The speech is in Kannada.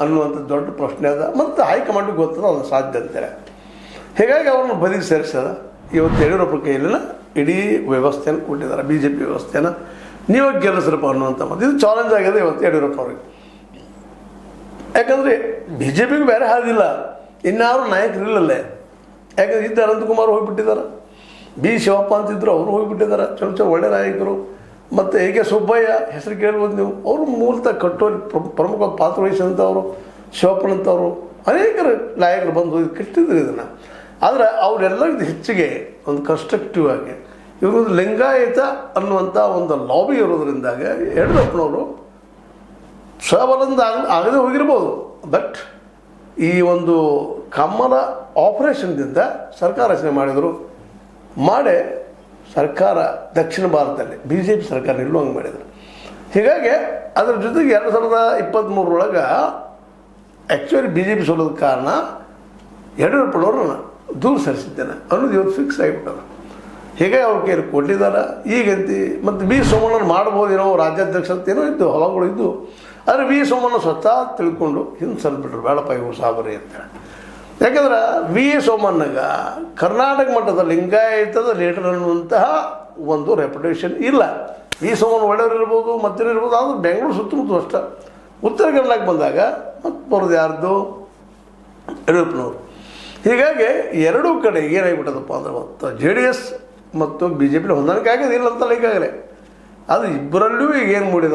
ಅನ್ನುವಂಥ ದೊಡ್ಡ ಪ್ರಶ್ನೆ ಅದ. ಮತ್ತು ಹೈಕಮಾಂಡಿಗೆ ಗೊತ್ತದ ಅದು ಸಾಧ್ಯ ಅಂತಾರೆ. ಹೀಗಾಗಿ ಅವ್ರನ್ನ ಬದಿಗೆ ಸೇರಿಸದ ಇವತ್ತು ಯಡಿಯೂರಪ್ಪ ಕೈಯಲ್ಲಿನ ಇಡೀ ವ್ಯವಸ್ಥೆಯನ್ನು ಕೊಟ್ಟಿದ್ದಾರೆ, ಬಿ ಜೆ ಪಿ ವ್ಯವಸ್ಥೆನ ನೀವು ಗೆಲ್ಲಿಸ್ರಪ್ಪ ಅನ್ನುವಂಥ ಮತ್ತು ಇದು ಚಾಲೆಂಜ್ ಆಗಿದೆ ಇವತ್ತು ಯಡಿಯೂರಪ್ಪ ಅವ್ರಿಗೆ. ಯಾಕಂದರೆ ಬಿ ಜೆ ಪಿಗೆ ಬೇರೆ ಹಾದಿಲ್ಲ, ಇನ್ಯಾರು ನಾಯಕರು ಇಲ್ಲಲ್ಲೇ. ಯಾಕಂದ್ರೆ ಇದ್ದ ಅನಂತಕುಮಾರ್ ಹೋಗಿಬಿಟ್ಟಿದ್ದಾರೆ, ಬಿ ಶಿವಪ್ಪ ಅಂತಿದ್ರು ಅವರು ಹೋಗಿಬಿಟ್ಟಿದ್ದಾರೆ, ಚಲೋ ಒಳ್ಳೆ ನಾಯಕರು. ಮತ್ತು ಎ ಕೆ ಸುಬ್ಬಯ್ಯ ಹೆಸರು ಕೇಳ್ಬೋದು ನೀವು, ಅವರು ಮೂಲತಃ ಕಟ್ಟೋಲಿ ಪ್ರಮುಖ ಪಾತ್ರ ವಹಿಸಿದಂಥವರು, ಶಿವಪ್ಪನಂಥವರು ಅನೇಕರು ನಾಯಕರು ಬಂದು ಇದು ಕಟ್ಟಿದ್ರು ಇದನ್ನು. ಆದರೆ ಅವರೆಲ್ಲರಿಗೂ ಹೆಚ್ಚಿಗೆ ಒಂದು ಕನ್ಸ್ಟ್ರಕ್ಟಿವ್ ಆಗಿ ಇವರು ಲಿಂಗಾಯತ ಅನ್ನುವಂಥ ಒಂದು ಲಾಬಿ ಇರೋದ್ರಿಂದಾಗ ಯಡಿಯೂರಪ್ಪನವರು ಸ್ವಾವಲಂಬ ಆಗದೆ ಹೋಗಿರ್ಬೋದು. ಬಟ್ ಈ ಒಂದು ಕಮಲ ಆಪರೇಷನ್ದಿಂದ ಸರ್ಕಾರ ರಚನೆ ಮಾಡಿದರು. ಮಾಡಿ ಸರ್ಕಾರ ದಕ್ಷಿಣ ಭಾರತದಲ್ಲಿ ಬಿ ಜೆ ಪಿ ಸರ್ಕಾರ ನಿಲ್ಲುವಂಗೆ ಮಾಡಿದರು. ಹೀಗಾಗಿ ಅದರ ಜೊತೆಗೆ 2023 ಆ್ಯಕ್ಚುಲಿ ಬಿ ಜೆ ಪಿ ಸೋಲೋದಕ್ಕೆ ಕಾರಣ ಯಡಿಯೂರಪ್ಪನವ್ರನ್ನ ದೂರ ಸರಿಸಿದ್ದೇನೆ ಅನ್ನೋದು ಇವತ್ತು ಫಿಕ್ಸ್ ಆಗಿಬಿಟ್ಟದ. ಹೀಗೆ ಅವ್ರ ಕೈಯಲ್ಲಿ ಕೊಟ್ಟಿದ್ದಾರೆ. ಈಗಂತಿ ಮತ್ತು ಬಿ ಸೋಮಣ್ಣನ ಮಾಡ್ಬೋದೇನೋ ರಾಜ್ಯಾಧ್ಯಕ್ಷತೇನೋ ಇದ್ದು ಹೊಲಗಳು ಇದ್ದು, ಆದರೆ ವಿ ಸೋಮಣ್ಣ ಸ್ವತಃ ತಿಳ್ಕೊಂಡು ಹಿಂದೆ ಸರಿದ್ಬಿಟ್ರು, ಬೇಡಪ್ಪ ಇವು ಸಾಬರಿ ಅಂತೇಳಿ. ಯಾಕಂದ್ರೆ ವಿ ಸೋಮಣ್ಣಗ ಕರ್ನಾಟಕ ಮಟ್ಟದ ಲಿಂಗಾಯತದ ಲೀಡರ್ ಅನ್ನುವಂತಹ ಒಂದು ರೆಪ್ಯುಟೇಷನ್ ಇಲ್ಲ. ವಿ ಸೋಮಣ್ಣ ಒಳ್ಳೆಯವ್ರು ಇರ್ಬೋದು, ಮತ್ತೇನಿರ್ಬೋದು, ಆದರೂ ಬೆಂಗಳೂರು ಸುತ್ತಮುತ್ತ ಅಷ್ಟೇ. ಉತ್ತರ ಕನ್ನಡಕ್ಕೆ ಬಂದಾಗ ಮತ್ತು ಬರೋದು ಯಾರ್ದು ಯಡಿಯೂರಪ್ಪನವರು. ಹೀಗಾಗಿ ಎರಡೂ ಕಡೆ ಏನಾಗಿಬಿಟ್ಟದಪ್ಪ ಅಂದ್ರೆ ಮತ್ತು ಜೆ ಡಿ ಎಸ್ ಮತ್ತು ಬಿ ಜೆ ಪಿ ಹೊಂದಾಣಿಕೆ ಆಗೋದಿಲ್ಲ ಅಂತಲ್ಲ ಈಗಾಗಲೇ. ಅದು ಇಬ್ಬರಲ್ಲೂ ಈಗ ಏನು ಮೂಡಿದ